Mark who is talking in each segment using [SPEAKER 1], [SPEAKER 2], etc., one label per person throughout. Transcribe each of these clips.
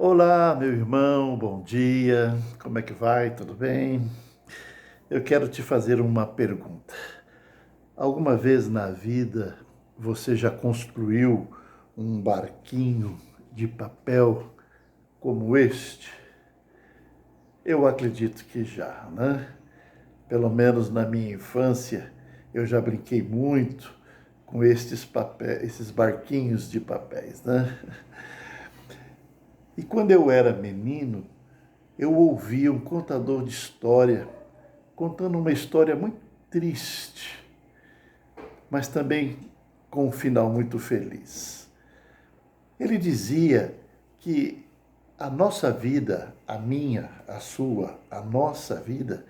[SPEAKER 1] Olá, meu irmão, bom dia. Como é que vai? Tudo bem? Eu quero te fazer uma pergunta. Alguma vez na vida você já construiu um barquinho de papel como este? Eu acredito que já, né? Pelo menos na minha infância, eu já brinquei muito com esses barquinhos de papéis, né? E quando eu era menino, eu ouvia um contador de história contando uma história muito triste, mas também com um final muito feliz. Ele dizia que a nossa vida, a minha, a sua, a nossa vida,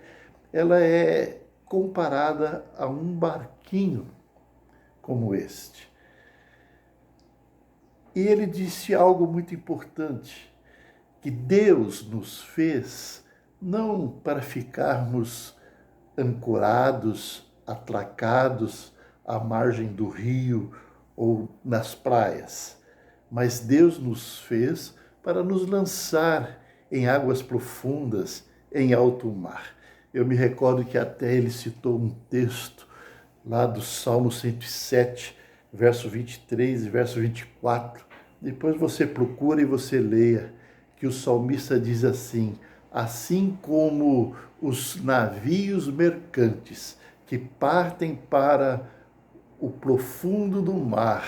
[SPEAKER 1] ela é comparada a um barquinho como este. E ele disse algo muito importante, que Deus nos fez não para ficarmos ancorados, atracados à margem do rio ou nas praias, mas Deus nos fez para nos lançar em águas profundas, em alto mar. Eu me recordo que até ele citou um texto lá do Salmo 107, verso 23 e verso 24. Depois você procura e você leia, que o salmista diz assim: assim como os navios mercantes que partem para o profundo do mar,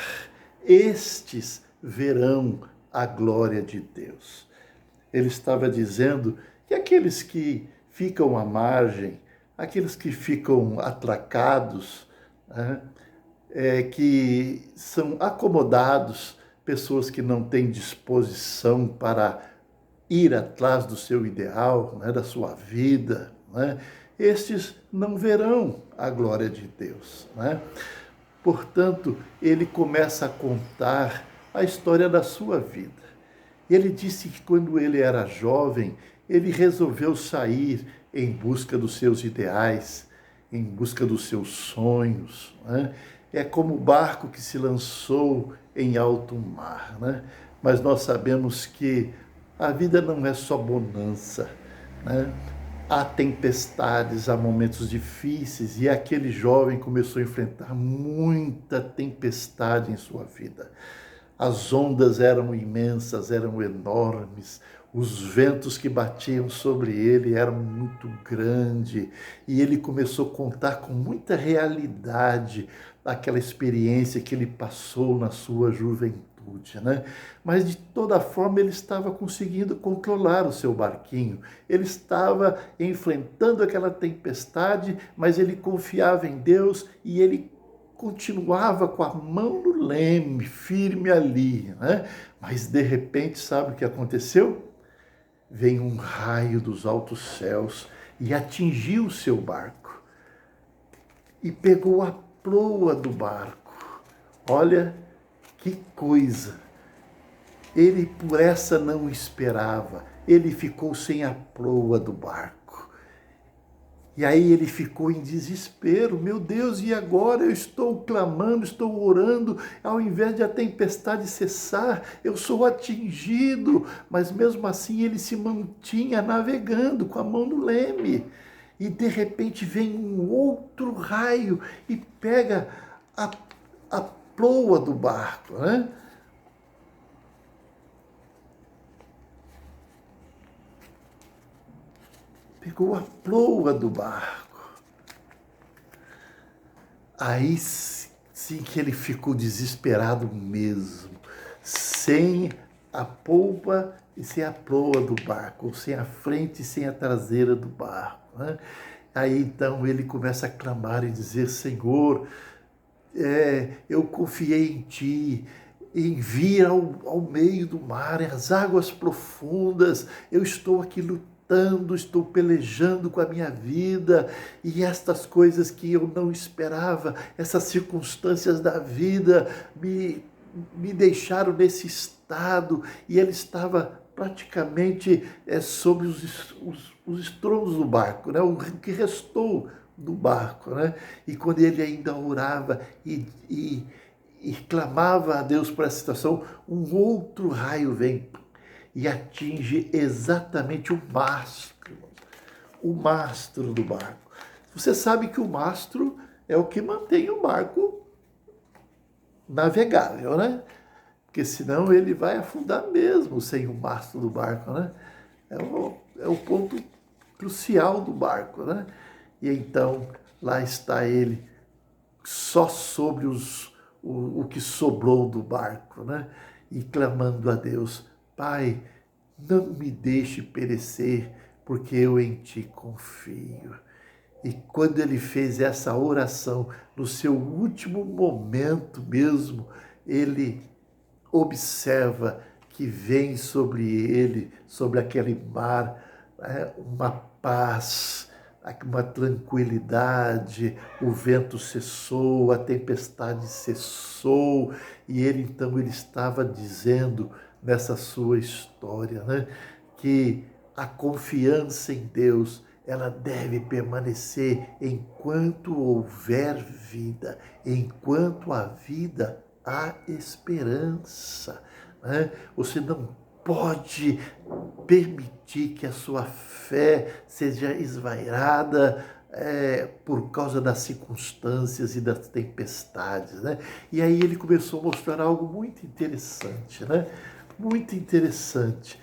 [SPEAKER 1] estes verão a glória de Deus. Ele estava dizendo que aqueles que ficam à margem, aqueles que ficam atracados, né, que são acomodados, pessoas que não têm disposição para ir atrás do seu ideal, né, da sua vida, né, estes não verão a glória de Deus, né? Portanto, ele começa a contar a história da sua vida. Ele disse que quando ele era jovem, ele resolveu sair em busca dos seus ideais, em busca dos seus sonhos, né? É como o barco que se lançou em alto mar, né? Mas nós sabemos que a vida não é só bonança, né? Há tempestades, há momentos difíceis, e aquele jovem começou a enfrentar muita tempestade em sua vida. As ondas eram imensas, eram enormes, os ventos que batiam sobre ele eram muito grandes, e ele começou a contar com muita realidade aquela experiência que ele passou na sua juventude, né? Mas de toda forma ele estava conseguindo controlar o seu barquinho, ele estava enfrentando aquela tempestade, mas ele confiava em Deus e ele continuava com a mão no leme, firme ali, né? Mas de repente, sabe o que aconteceu? Veio um raio dos altos céus e atingiu o seu barco e pegou a proa do barco. Olha que coisa! Ele por essa não esperava, ele ficou sem a proa do barco. E aí ele ficou em desespero. Meu Deus, e agora? Eu estou clamando, estou orando, ao invés de a tempestade cessar, eu sou atingido. Mas mesmo assim ele se mantinha navegando com a mão no leme. E de repente vem um outro raio e pega a, a proa do barco, né? Pegou a proa do barco. Aí sim que ele ficou desesperado mesmo, sem a polpa e sem a proa do barco, sem a frente e sem a traseira do barco, né? Aí então ele começa a clamar e dizer: Senhor, eu confiei em Ti, envia ao meio do mar, as águas profundas, eu estou aqui lutando, estou pelejando com a minha vida, e estas coisas que eu não esperava, essas circunstâncias da vida me deixaram nesse estado, e ele estava praticamente sobre os estrondos do barco, né? O que restou do barco, né? E quando ele ainda orava e clamava a Deus por essa situação, um outro raio vem e atinge exatamente o mastro do barco. Você sabe que o mastro é o que mantém o barco navegável, né? Porque senão ele vai afundar mesmo sem o mastro do barco, né? É o ponto crucial do barco, né? E então lá está ele, só sobre o que sobrou do barco, né? E clamando a Deus: Pai, não me deixe perecer, porque eu em ti confio. E quando ele fez essa oração, no seu último momento mesmo, ele observa que vem sobre ele, sobre aquele mar, uma paz, uma tranquilidade, o vento cessou, a tempestade cessou, e ele então ele estava dizendo nessa sua história, né, que a confiança em Deus ela deve permanecer enquanto houver vida, enquanto há vida, há esperança. Né? Você não pode permitir que a sua fé seja esvairada por causa das circunstâncias e das tempestades. Né? E aí ele começou a mostrar algo muito interessante, né? Muito interessante,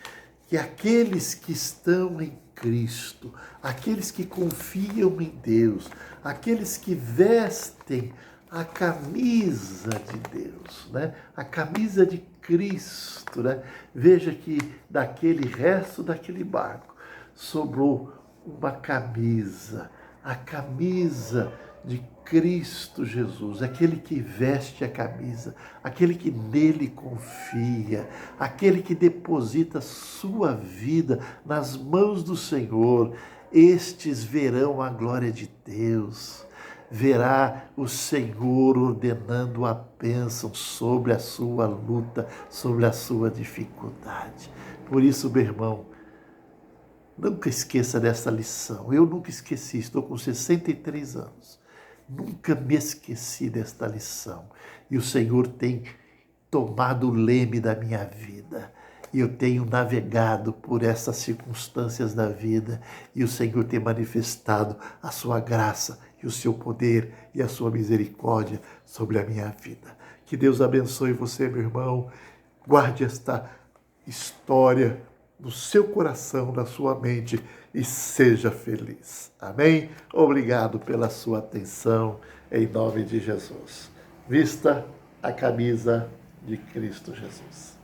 [SPEAKER 1] que aqueles que estão em Cristo, aqueles que confiam em Deus, aqueles que vestem a camisa de Deus, né? A camisa de Cristo, né? Veja que daquele resto daquele barco sobrou uma camisa, a camisa de Cristo Jesus, aquele que veste a camisa, aquele que nele confia, aquele que deposita sua vida nas mãos do Senhor, estes verão a glória de Deus. Verá o Senhor ordenando a bênção sobre a sua luta, sobre a sua dificuldade. Por isso, meu irmão, nunca esqueça dessa lição. Eu nunca esqueci, estou com 63 anos. Nunca me esqueci desta lição. E o Senhor tem tomado o leme da minha vida. E eu tenho navegado por essas circunstâncias da vida. E o Senhor tem manifestado a sua graça e o seu poder e a sua misericórdia sobre a minha vida. Que Deus abençoe você, meu irmão. Guarde esta história no seu coração, na sua mente e seja feliz. Amém? Obrigado pela sua atenção, em nome de Jesus. Vista a camisa de Cristo Jesus.